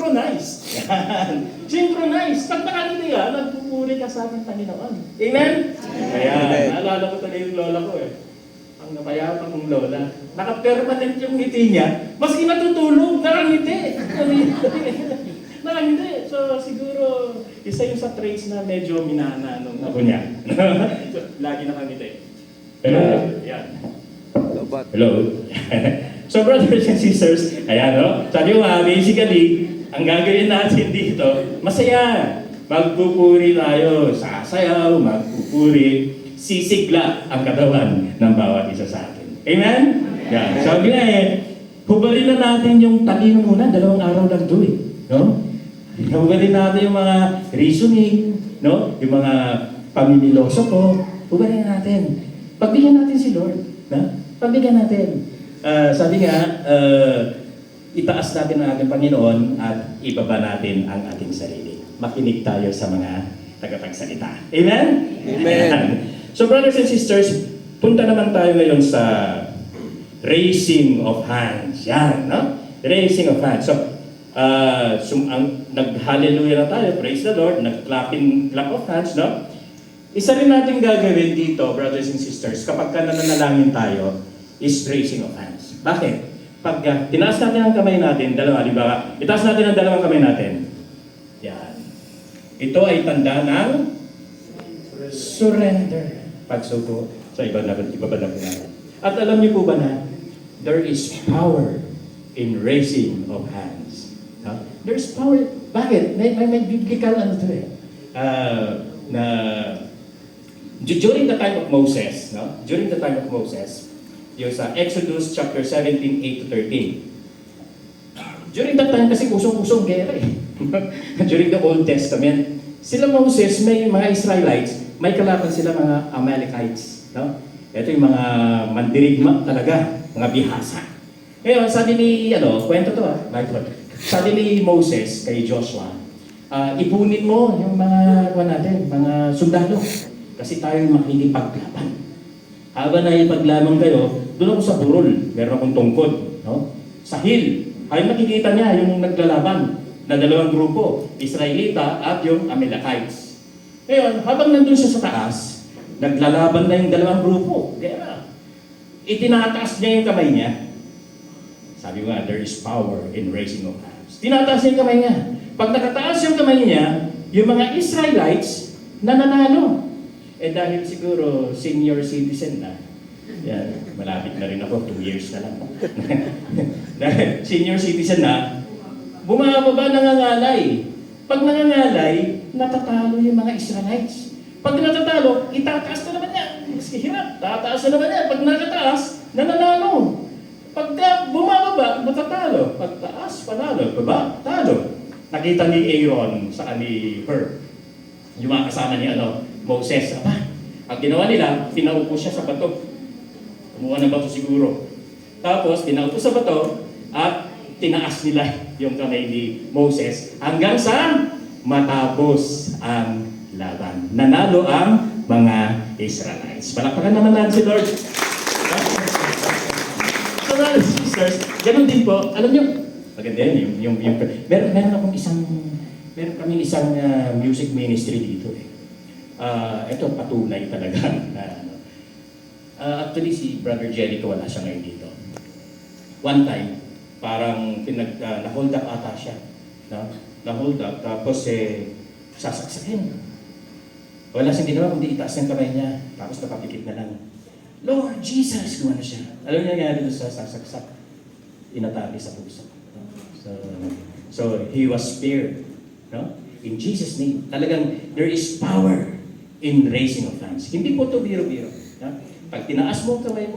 Synchronized. Yan. Synchronized. Pag nakangiti ka, nagpupuri ka sa ating Panginoon. Amen? Ayan. Naalala ko talaga yung lola ko eh. Ang napayapang kong lola. Naka-permanent yung ngiti niya. Maski natutulog, nakangiti. Nakangiti. So siguro, isa yung sa traits na medyo minana nung ako niya. So, lagi nakangiti. Pero, yan. Hello. So brothers and sisters, ayan no? Sabi ko nga, basically, ang gagawin natin dito, masaya. Magpupuri tayo, sasayaw, magpupuri, sisigla ang katawan ng bawat isa sa atin. Amen? Yan. Sabi nga hubarin na natin yung talino muna, 2 araw lang doon eh. No? Hubarin natin yung mga reasoning, no? Yung mga pamimiloso ko, hubarin natin. Pagbigyan natin si Lord. No? Pagbigyan natin. Sabi nga, itaas natin ang ating Panginoon at ibaba natin ang ating sarili. Makinig tayo sa mga tagapagsalita. Amen? Amen. So brothers and sisters, punta naman tayo ngayon sa raising of hands. Yan, no? Raising of hands. So, nag-hallelujah na tayo, praise the Lord, clap of hands, no? Isa rin natin gagawin dito, brothers and sisters, kapag nananalangin tayo, is raising of hands. Bakit? Pag tinaas natin ang kamay natin, halimbawa, itaas natin ang 2 kamay natin. Yan. Ito ay tanda ng surrender. Pagsuko sa ibaba na po natin. At alam niyo po ba na there is power in raising of hands. Huh? There's power. Bakit? May biblical ano to eh. During the time of Moses, no? During the time of Moses, yung sa Exodus chapter 17, 8 to 13. During that time kasi usong-usong gera eh. During the Old Testament, sila Moses, may mga Israelites, may kalaban sila mga Amalekites. No? Ito yung mga mandirigma talaga, mga bihasa. Ngayon, sabi ni, kwento to sabi ni Moses kay Joshua, ipunin mo yung mga sundalo kasi tayo makikipaglaban. Habang naipaglaban kayo, doon ako sa burol, meron akong tungkod, no? Sa hill, ay makikita niya yung naglalaban na 2 grupo, Israelita at yung Amalekites. Ngayon, habang nandun siya sa taas, naglalaban na yung 2 grupo. Kaya, itinataas niya yung kamay niya. Sabi ko nga, there is power in raising of hands. Tinataas niya yung kamay niya. Pag nakataas yung kamay niya, yung mga Israelites, nananalo. Dahil siguro senior citizen na, yan, malapit na rin ako, 2 years na lang. Dahil senior citizen na, bumababa, nangangalay. Pag nangangalay, natatalo yung mga Israelites. Pag natatalo, itataas na naman yan. Maski hirap, tataas na naman yan. Pag nakataas, nananalo. Pagka bumababa, natatalo. Pag taas, panalo. Baba, talo. Nakita ni Aaron sa ni Hur. Yung mga kasama ni Moses. Ang ginawa nila, pinaupo siya sa bato. Kumuha ng bato siguro. Tapos, pinaupo sa bato at tinaas nila yung kamay ni Moses hanggang sa matapos ang laban. Nanalo ang mga Israelites. Palakpakan naman natin si Lord. So, brothers and sisters, ganun din po. Alam niyo, maganda yun, meron kaming isang music ministry dito eh. Ito patunay talaga actually si Brother Jericho wala siya ngayon dito. One time, parang na-hold up ata siya. No? Na-hold up, tapos sasaksakin. Wala siyang ginawa kundi itaas ng kamay niya, tapos napapikit na lang. Lord Jesus, gumano siya. Alam niya nga dito sa sasaksak, inatake sa puso. So he was spared. No? In Jesus' name, talagang there is power in raising of hands. Hindi po ito biro-biro. Pag tinaas mo ang kamay mo,